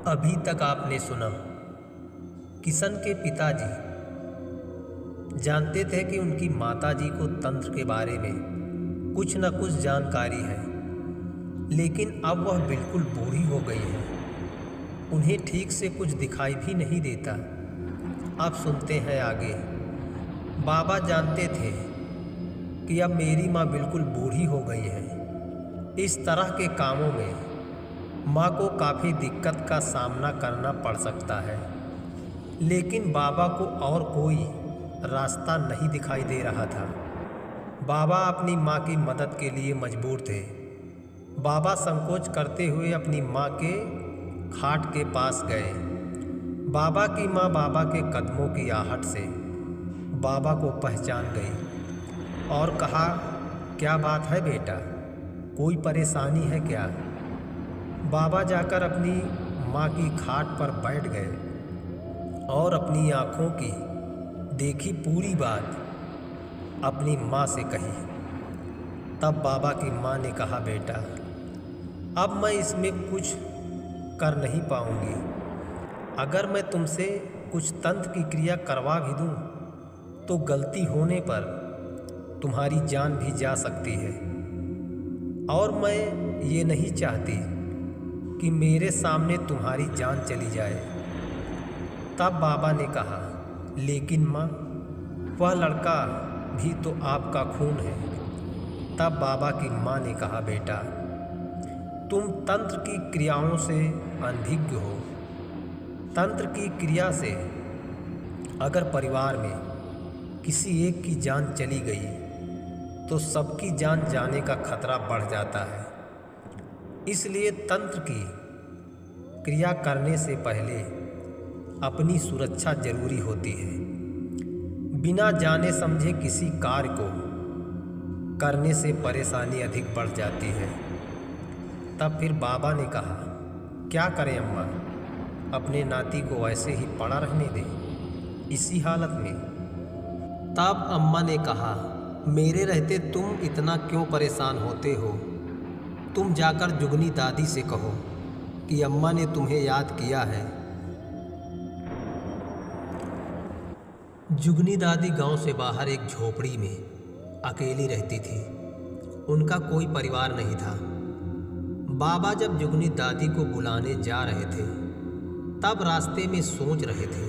अभी तक आपने सुना किशन के पिताजी जानते थे कि उनकी माताजी को तंत्र के बारे में कुछ न कुछ जानकारी है, लेकिन अब वह बिल्कुल बूढ़ी हो गई है। उन्हें ठीक से कुछ दिखाई भी नहीं देता। अब सुनते हैं आगे। बाबा जानते थे कि अब मेरी माँ बिल्कुल बूढ़ी हो गई है। इस तरह के कामों में माँ को काफ़ी दिक्कत का सामना करना पड़ सकता है, लेकिन बाबा को और कोई रास्ता नहीं दिखाई दे रहा था। बाबा अपनी माँ की मदद के लिए मजबूर थे। बाबा संकोच करते हुए अपनी माँ के खाट के पास गए। बाबा की माँ बाबा के कदमों की आहट से बाबा को पहचान गई और कहा, क्या बात है बेटा, कोई परेशानी है क्या? बाबा जाकर अपनी माँ की खाट पर बैठ गए और अपनी आँखों की देखी पूरी बात अपनी माँ से कही। तब बाबा की माँ ने कहा, बेटा अब मैं इसमें कुछ कर नहीं पाऊँगी। अगर मैं तुमसे कुछ तंत्र की क्रिया करवा भी दूँ तो गलती होने पर तुम्हारी जान भी जा सकती है, और मैं ये नहीं चाहती कि मेरे सामने तुम्हारी जान चली जाए। तब बाबा ने कहा, लेकिन माँ, वह लड़का भी तो आपका खून है। तब बाबा की माँ ने कहा, बेटा तुम तंत्र की क्रियाओं से अनभिज्ञ हो। तंत्र की क्रिया से अगर परिवार में किसी एक की जान चली गई तो सबकी जान जाने का खतरा बढ़ जाता है। इसलिए तंत्र की क्रिया करने से पहले अपनी सुरक्षा जरूरी होती है। बिना जाने समझे किसी कार्य को करने से परेशानी अधिक बढ़ जाती है। तब फिर बाबा ने कहा, क्या करें अम्मा, अपने नाती को ऐसे ही पड़ा रहने दें इसी हालत में? तब अम्मा ने कहा, मेरे रहते तुम इतना क्यों परेशान होते हो? तुम जाकर जुगनी दादी से कहो कि अम्मा ने तुम्हें याद किया है। जुगनी दादी गांव से बाहर एक झोपड़ी में अकेली रहती थी। उनका कोई परिवार नहीं था। बाबा जब जुगनी दादी को बुलाने जा रहे थे तब रास्ते में सोच रहे थे,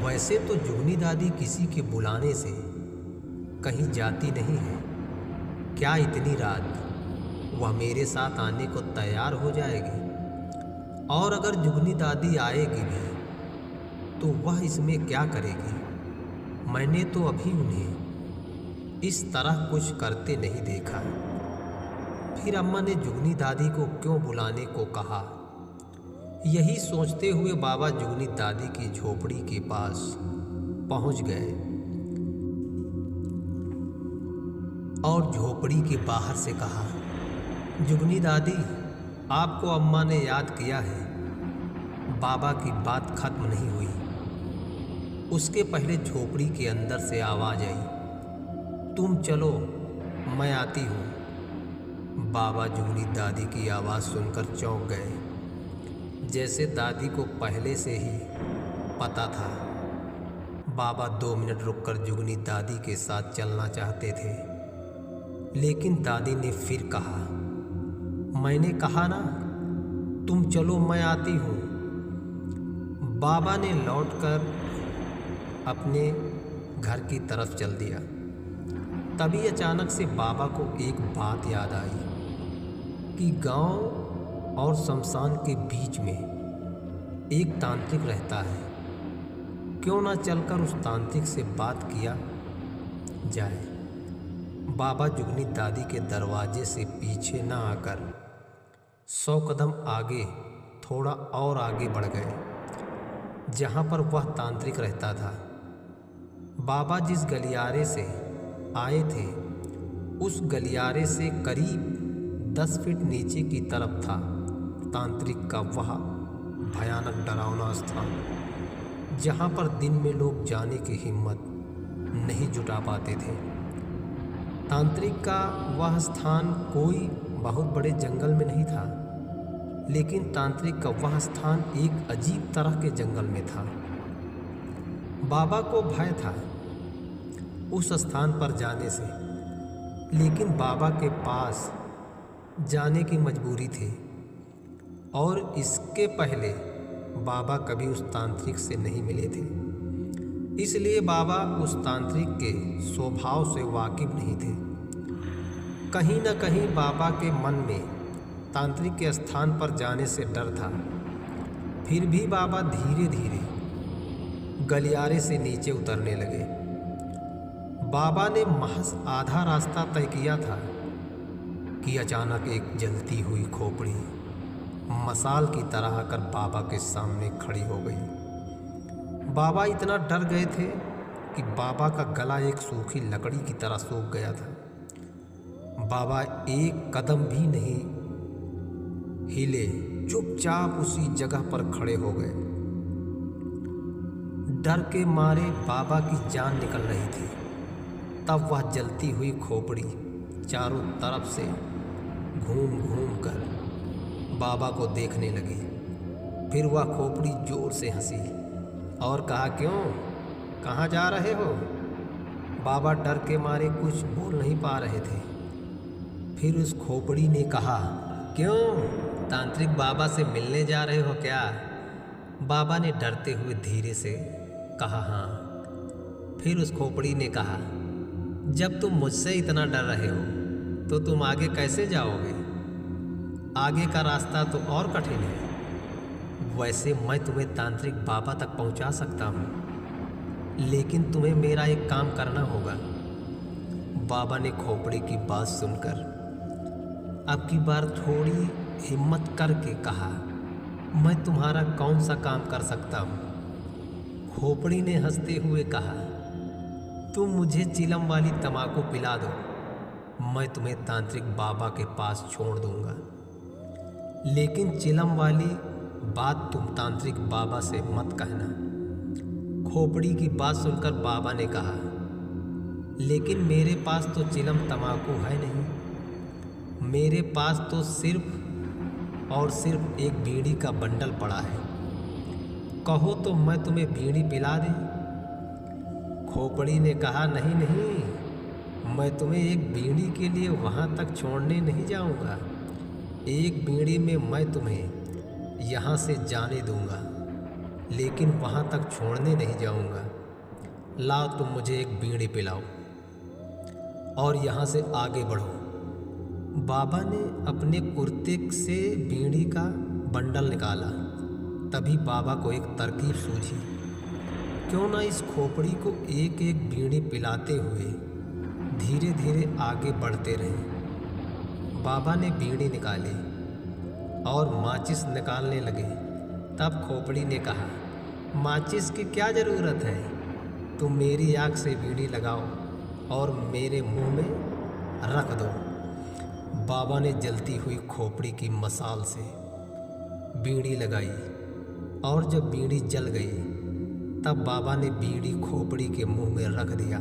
वैसे तो जुगनी दादी किसी के बुलाने से कहीं जाती नहीं है, क्या इतनी रात वह मेरे साथ आने को तैयार हो जाएगी? और अगर जुगनी दादी आएगी भी तो वह इसमें क्या करेगी? मैंने तो अभी उन्हें इस तरह कुछ करते नहीं देखा। फिर अम्मा ने जुगनी दादी को क्यों बुलाने को कहा? यही सोचते हुए बाबा जुगनी दादी की झोपड़ी के पास पहुंच गए और झोपड़ी के बाहर से कहा, जुगनी दादी, आपको अम्मा ने याद किया है। बाबा की बात खत्म नहीं हुई, उसके पहले झोपड़ी के अंदर से आवाज आई, तुम चलो मैं आती हूँ। बाबा जुगनी दादी की आवाज़ सुनकर चौंक गए। जैसे दादी को पहले से ही पता था। बाबा 2 मिनट रुककर जुगनी दादी के साथ चलना चाहते थे, लेकिन दादी ने फिर कहा, मैंने कहा ना, तुम चलो मैं आती हूँ। बाबा ने लौटकर अपने घर की तरफ चल दिया। तभी अचानक से बाबा को एक बात याद आई कि गांव और शमशान के बीच में एक तांत्रिक रहता है। क्यों ना चलकर उस तांत्रिक से बात किया जाए। बाबा जुगनी दादी के दरवाजे से पीछे न आकर 100 कदम आगे, थोड़ा और आगे बढ़ गए, जहाँ पर वह तांत्रिक रहता था। बाबा जिस गलियारे से आए थे उस गलियारे से करीब 10 फीट नीचे की तरफ था तांत्रिक का वह भयानक डरावना स्थान, जहाँ पर दिन में लोग जाने की हिम्मत नहीं जुटा पाते थे। तांत्रिक का वह स्थान कोई बहुत बड़े जंगल में नहीं था, लेकिन तांत्रिक का वह स्थान एक अजीब तरह के जंगल में था। बाबा को भय था उस स्थान पर जाने से, लेकिन बाबा के पास जाने की मजबूरी थी और इसके पहले बाबा कभी उस तांत्रिक से नहीं मिले थे, इसलिए बाबा उस तांत्रिक के स्वभाव से वाकिफ नहीं थे। कहीं न कहीं बाबा के मन में तांत्रिक के स्थान पर जाने से डर था। फिर भी बाबा धीरे धीरे गलियारे से नीचे उतरने लगे। बाबा ने महज आधा रास्ता तय किया था कि अचानक एक जलती हुई खोपड़ी मसाल की तरह आकर बाबा के सामने खड़ी हो गई। बाबा इतना डर गए थे कि बाबा का गला एक सूखी लकड़ी की तरह सूख गया था। बाबा एक कदम भी नहीं हिले, चुपचाप उसी जगह पर खड़े हो गए। डर के मारे बाबा की जान निकल रही थी। तब वह जलती हुई खोपड़ी चारों तरफ से घूम घूम कर बाबा को देखने लगी। फिर वह खोपड़ी जोर से हंसी और कहा, क्यों, कहाँ जा रहे हो? बाबा डर के मारे कुछ बोल नहीं पा रहे थे। फिर उस खोपड़ी ने कहा, क्यों, तांत्रिक बाबा से मिलने जा रहे हो क्या? बाबा ने डरते हुए धीरे से कहा, हाँ। फिर उस खोपड़ी ने कहा, जब तुम मुझसे इतना डर रहे हो तो तुम आगे कैसे जाओगे? आगे का रास्ता तो और कठिन है। वैसे मैं तुम्हें तांत्रिक बाबा तक पहुंचा सकता हूं, लेकिन तुम्हें मेरा एक काम करना होगा। बाबा ने खोपड़ी की बात सुनकर अब की बार थोड़ी हिम्मत करके कहा, मैं तुम्हारा कौन सा काम कर सकता हूँ? खोपड़ी ने हंसते हुए कहा, तुम मुझे चिलम वाली तम्बाकू पिला दो, मैं तुम्हें तांत्रिक बाबा के पास छोड़ दूंगा। लेकिन चिलम वाली बात तुम तांत्रिक बाबा से मत कहना। खोपड़ी की बात सुनकर बाबा ने कहा, लेकिन मेरे पास तो चिलम तम्बाकू है नहीं। मेरे पास तो सिर्फ और सिर्फ एक बीड़ी का बंडल पड़ा है। कहो तो मैं तुम्हें बीड़ी पिला दें? खोपड़ी ने कहा, नहीं नहीं, मैं तुम्हें एक बीड़ी के लिए वहाँ तक छोड़ने नहीं जाऊँगा। एक बीड़ी में मैं तुम्हें यहाँ से जाने दूँगा, लेकिन वहाँ तक छोड़ने नहीं जाऊँगा। लाओ तुम मुझे एक बीड़ी पिलाओ और यहाँ से आगे बढ़ो। बाबा ने अपने कुर्ते से बीड़ी का बंडल निकाला। तभी बाबा को एक तरकीब सूझी, क्यों ना इस खोपड़ी को एक एक बीड़ी पिलाते हुए धीरे धीरे आगे बढ़ते रहे। बाबा ने बीड़ी निकाली और माचिस निकालने लगे। तब खोपड़ी ने कहा, माचिस की क्या ज़रूरत है? तुम मेरी आँख से बीड़ी लगाओ और मेरे मुंह में रख दो। बाबा ने जलती हुई खोपड़ी की मसाल से बीड़ी लगाई और जब बीड़ी जल गई तब बाबा ने बीड़ी खोपड़ी के मुंह में रख दिया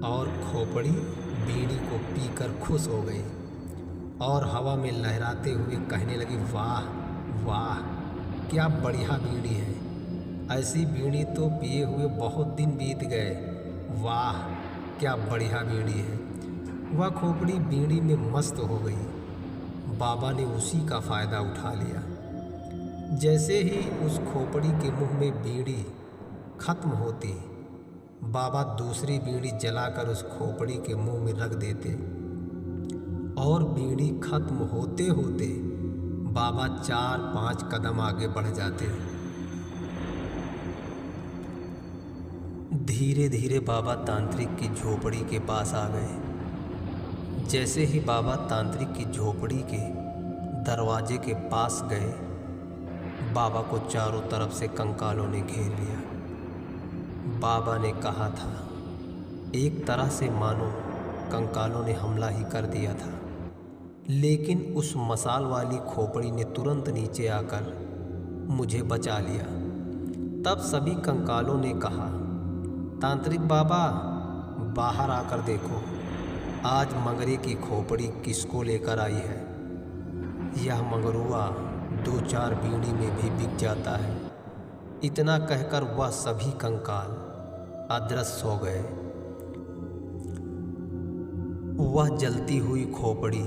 और खोपड़ी बीड़ी को पीकर खुश हो गई और हवा में लहराते हुए कहने लगी, वाह वाह, क्या बढ़िया बीड़ी है। ऐसी बीड़ी तो पिए हुए बहुत दिन बीत गए। वाह, क्या बढ़िया बीड़ी है। वह खोपड़ी बीड़ी में मस्त हो गई। बाबा ने उसी का फ़ायदा उठा लिया। जैसे ही उस खोपड़ी के मुंह में बीड़ी खत्म होती, बाबा दूसरी बीड़ी जलाकर उस खोपड़ी के मुंह में रख देते और बीड़ी खत्म होते होते बाबा 4-5 कदम आगे बढ़ जाते। धीरे धीरे बाबा तांत्रिक की झोपड़ी के पास आ गए। जैसे ही बाबा तांत्रिक की झोपड़ी के दरवाजे के पास गए, बाबा को चारों तरफ से कंकालों ने घेर लिया। बाबा ने कहा था, एक तरह से मानो कंकालों ने हमला ही कर दिया था, लेकिन उस मसाल वाली खोपड़ी ने तुरंत नीचे आकर मुझे बचा लिया। तब सभी कंकालों ने कहा, तांत्रिक बाबा, बाहर आकर देखो, आज मंगरे की खोपड़ी किसको लेकर आई है। यह मंगरुआ 2-4 बीड़ी में भी बिक जाता है। इतना कहकर वह सभी कंकाल अदृश्य हो गए। वह जलती हुई खोपड़ी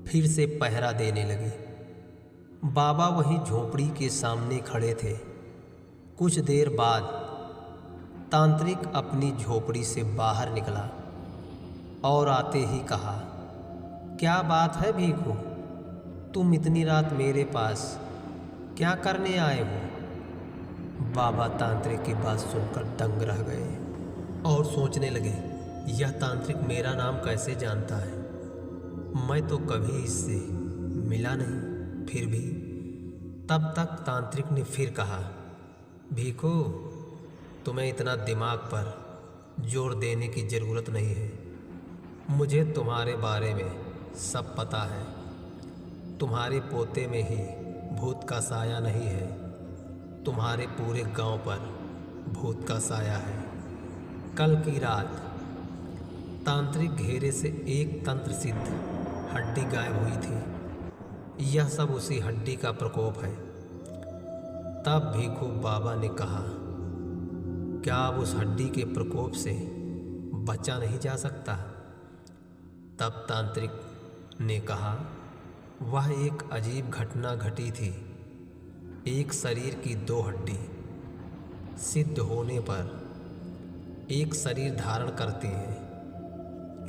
फिर से पहरा देने लगी। बाबा वहीं झोपड़ी के सामने खड़े थे। कुछ देर बाद तांत्रिक अपनी झोपड़ी से बाहर निकला और आते ही कहा, क्या बात है भीखू, तुम इतनी रात मेरे पास क्या करने आए हो? बाबा तांत्रिक की बात सुनकर दंग रह गए और सोचने लगे, यह तांत्रिक मेरा नाम कैसे जानता है? मैं तो कभी इससे मिला नहीं। फिर भी तब तक तांत्रिक ने फिर कहा, भीखू, तुम्हें इतना दिमाग पर जोर देने की ज़रूरत नहीं है। मुझे तुम्हारे बारे में सब पता है। तुम्हारे पोते में ही भूत का साया नहीं है, तुम्हारे पूरे गांव पर भूत का साया है। कल की रात तांत्रिक घेरे से एक तंत्र सिद्ध हड्डी गायब हुई थी। यह सब उसी हड्डी का प्रकोप है। तब भीखू बाबा ने कहा, क्या अब उस हड्डी के प्रकोप से बचा नहीं जा सकता? तब तांत्रिक ने कहा, वह एक अजीब घटना घटी थी। एक शरीर की 2 हड्डी सिद्ध होने पर एक शरीर धारण करती है,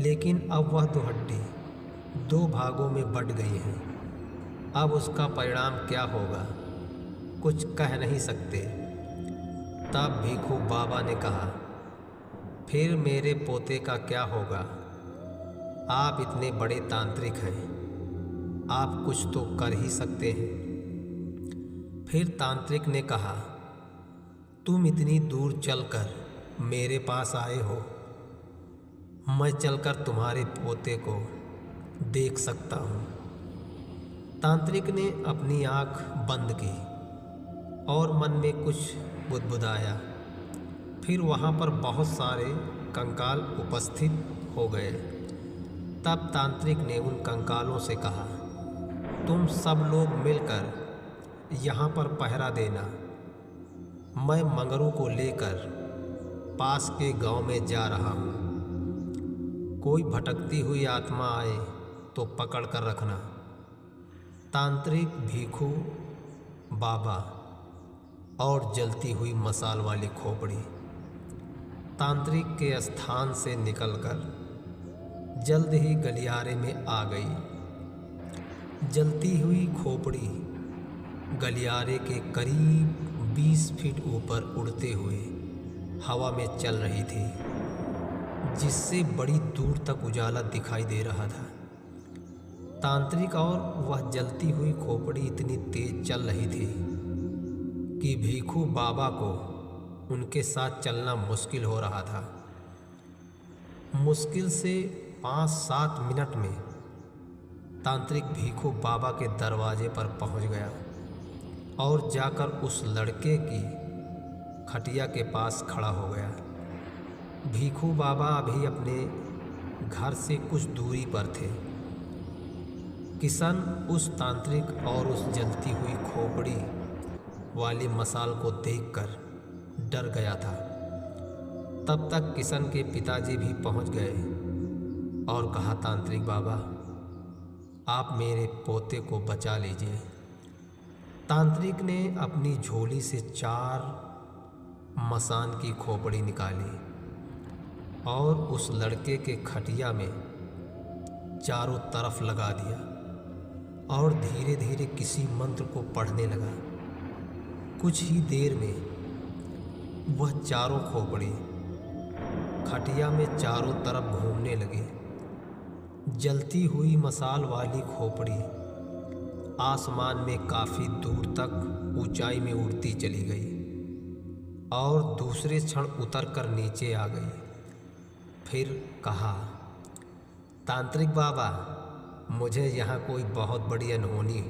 लेकिन अब वह 2 हड्डी 2 भागों में बंट गई हैं। अब उसका परिणाम क्या होगा कुछ कह नहीं सकते। तब भीखू बाबा ने कहा, फिर मेरे पोते का क्या होगा? आप इतने बड़े तांत्रिक हैं, आप कुछ तो कर ही सकते हैं। फिर तांत्रिक ने कहा, तुम इतनी दूर चलकर मेरे पास आए हो, मैं चलकर तुम्हारे पोते को देख सकता हूँ। तांत्रिक ने अपनी आँख बंद की और मन में कुछ बुदबुदाया। फिर वहाँ पर बहुत सारे कंकाल उपस्थित हो गए। तब तांत्रिक ने उन कंकालों से कहा, तुम सब लोग मिलकर यहाँ पर पहरा देना। मैं मंगरू को लेकर पास के गांव में जा रहा हूँ। कोई भटकती हुई आत्मा आए तो पकड़ कर रखना। तांत्रिक, भीखू बाबा और जलती हुई मसाल वाली खोपड़ी तांत्रिक के स्थान से निकलकर जल्द ही गलियारे में आ गई। जलती हुई खोपड़ी गलियारे के करीब 20 फीट ऊपर उड़ते हुए हवा में चल रही थी, जिससे बड़ी दूर तक उजाला दिखाई दे रहा था। तांत्रिक और वह जलती हुई खोपड़ी इतनी तेज चल रही थी कि भीखू बाबा को उनके साथ चलना मुश्किल हो रहा था। मुश्किल से 5-7 मिनट में तांत्रिक भीखू बाबा के दरवाजे पर पहुंच गया और जाकर उस लड़के की खटिया के पास खड़ा हो गया। भीखू बाबा अभी अपने घर से कुछ दूरी पर थे। किशन उस तांत्रिक और उस जलती हुई खोपड़ी वाली मसाल को देखकर डर गया था। तब तक किशन के पिताजी भी पहुंच गए और कहा, तांत्रिक बाबा, आप मेरे पोते को बचा लीजिए। तांत्रिक ने अपनी झोली से 4 मसान की खोपड़ी निकाली और उस लड़के के खटिया में चारों तरफ लगा दिया और धीरे धीरे किसी मंत्र को पढ़ने लगा। कुछ ही देर में वह चारों खोपड़ी खटिया में चारों तरफ घूमने लगी। जलती हुई मसाल वाली खोपड़ी आसमान में काफ़ी दूर तक ऊंचाई में उड़ती चली गई और दूसरे क्षण उतरकर नीचे आ गई। फिर कहा, तांत्रिक बाबा, मुझे यहाँ कोई बहुत बड़ी अनहोनी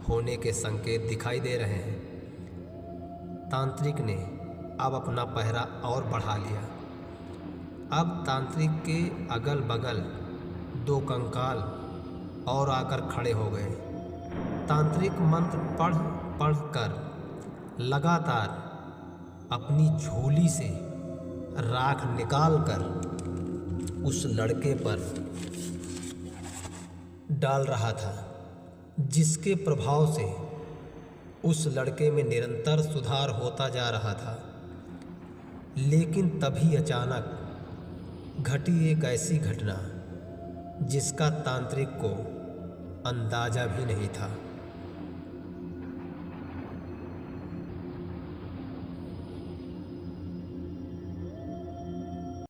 होने के संकेत दिखाई दे रहे हैं। तांत्रिक ने अब अपना पहरा और बढ़ा लिया। अब तांत्रिक के अगल बगल 2 कंकाल और आकर खड़े हो गए। तांत्रिक मंत्र पढ़ पढ़ कर लगातार अपनी झोली से राख निकाल कर उस लड़के पर डाल रहा था, जिसके प्रभाव से उस लड़के में निरंतर सुधार होता जा रहा था। लेकिन तभी अचानक घटी एक ऐसी घटना जिसका तांत्रिक को अंदाजा भी नहीं था।